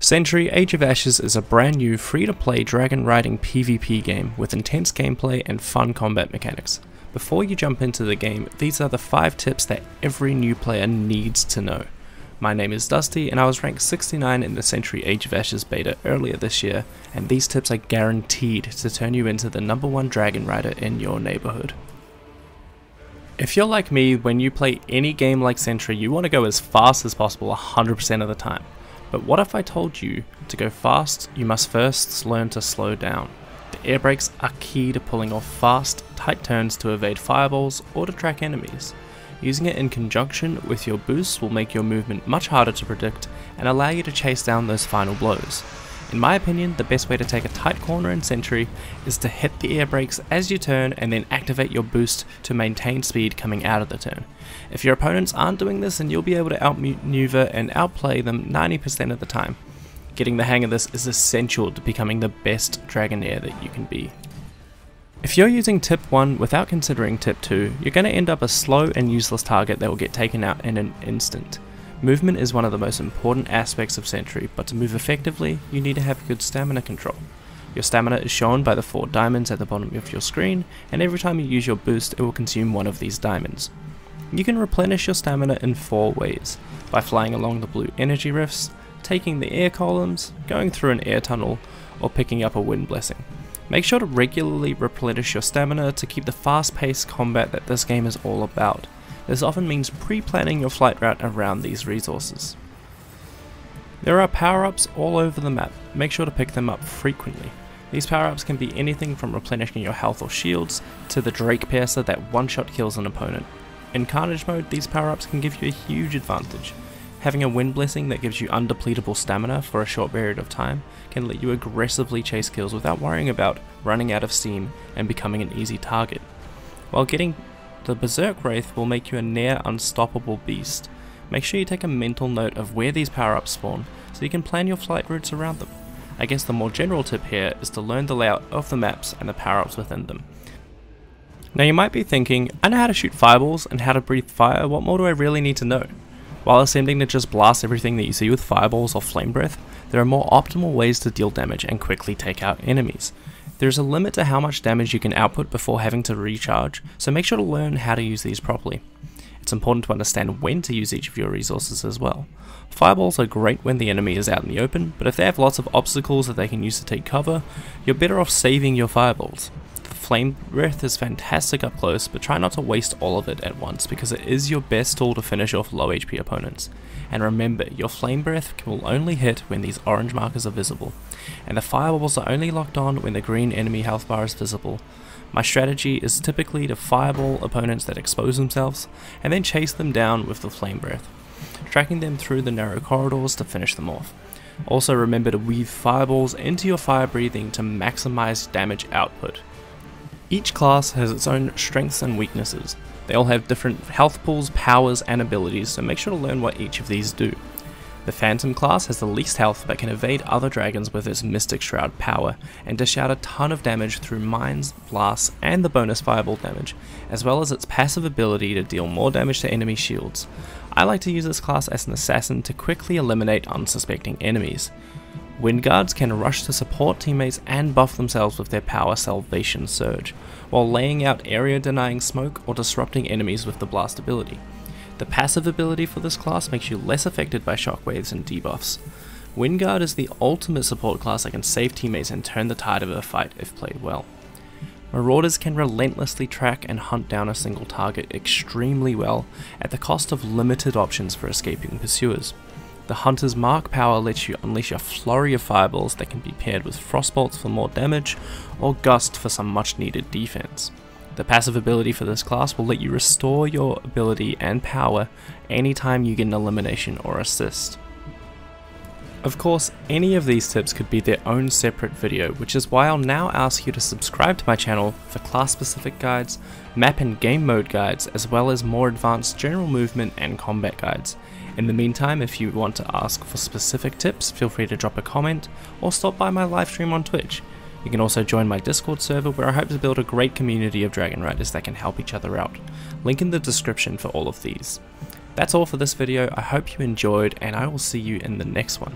Sentry Age of Ashes is a brand new free-to-play dragon riding PvP game with intense gameplay and fun combat mechanics. Before you jump into the game, these are the 5 tips that every new player needs to know. My name is Dusty and I was ranked 69 in the Sentry Age of Ashes beta earlier this year, and these tips are guaranteed to turn you into the #1 dragon rider in your neighborhood. If you're like me, when you play any game like Sentry, you want to go as fast as possible 100% of the time. But what if I told you to go fast, you must first learn to slow down? The air brakes are key to pulling off fast, tight turns to evade fireballs or to track enemies. Using it in conjunction with your boost will make your movement much harder to predict and allow you to chase down those final blows. In my opinion, the best way to take a tight corner in Sentry is to hit the air brakes as you turn and then activate your boost to maintain speed coming out of the turn. If your opponents aren't doing this, then you'll be able to outmaneuver and outplay them 90% of the time. Getting the hang of this is essential to becoming the best Dragonair that you can be. If you're using tip 1 without considering tip 2, you're going to end up a slow and useless target that will get taken out in an instant. Movement is one of the most important aspects of Sentry, but to move effectively, you need to have good stamina control. Your stamina is shown by the 4 diamonds at the bottom of your screen, and every time you use your boost, it will consume one of these diamonds. You can replenish your stamina in 4 ways: by flying along the blue energy rifts, taking the air columns, going through an air tunnel, or picking up a wind blessing. Make sure to regularly replenish your stamina to keep the fast-paced combat that this game is all about. This often means pre-planning your flight route around these resources. There are power-ups all over the map. Make sure to pick them up frequently. These power-ups can be anything from replenishing your health or shields to the Drake Piercer that one-shot kills an opponent. In Carnage mode, these power-ups can give you a huge advantage. Having a wind blessing that gives you undepletable stamina for a short period of time can let you aggressively chase kills without worrying about running out of steam and becoming an easy target. While getting the Berserk Wraith will make you a near unstoppable beast. Make sure you take a mental note of where these power-ups spawn so you can plan your flight routes around them. I guess the more general tip here is to learn the layout of the maps and the power-ups within them. Now you might be thinking, I know how to shoot fireballs and how to breathe fire, what more do I really need to know? While attempting to just blast everything that you see with fireballs or flame breath, there are more optimal ways to deal damage and quickly take out enemies. There is a limit to how much damage you can output before having to recharge, so make sure to learn how to use these properly. It's important to understand when to use each of your resources as well. Fireballs are great when the enemy is out in the open, but if they have lots of obstacles that they can use to take cover, you're better off saving your fireballs. The flame breath is fantastic up close, but try not to waste all of it at once because it is your best tool to finish off low HP opponents. And remember, your flame breath will only hit when these orange markers are visible, and the fireballs are only locked on when the green enemy health bar is visible. My strategy is typically to fireball opponents that expose themselves, and then chase them down with the flame breath, tracking them through the narrow corridors to finish them off. Also remember to weave fireballs into your fire breathing to maximize damage output. Each class has its own strengths and weaknesses. They all have different health pools, powers, and abilities, so make sure to learn what each of these do. The Phantom class has the least health but can evade other dragons with its Mystic Shroud power and dish out a ton of damage through mines, blasts, and the bonus fireball damage, as well as its passive ability to deal more damage to enemy shields. I like to use this class as an assassin to quickly eliminate unsuspecting enemies. Wind Guards can rush to support teammates and buff themselves with their power Salvation Surge, while laying out area denying smoke or disrupting enemies with the blast ability. The passive ability for this class makes you less affected by shockwaves and debuffs. Wind Guard is the ultimate support class that can save teammates and turn the tide of a fight if played well. Marauders can relentlessly track and hunt down a single target extremely well at the cost of limited options for escaping pursuers. The Hunter's Mark power lets you unleash a flurry of fireballs that can be paired with Frostbolts for more damage, or Gust for some much needed defense. The passive ability for this class will let you restore your ability and power anytime you get an elimination or assist. Of course, any of these tips could be their own separate video, which is why I'll now ask you to subscribe to my channel for class-specific guides, map and game mode guides, as well as more advanced general movement and combat guides. In the meantime, if you want to ask for specific tips, feel free to drop a comment or stop by my live stream on Twitch. You can also join my Discord server where I hope to build a great community of Dragon Riders that can help each other out. Link in the description for all of these. That's all for this video. I hope you enjoyed, and I will see you in the next one.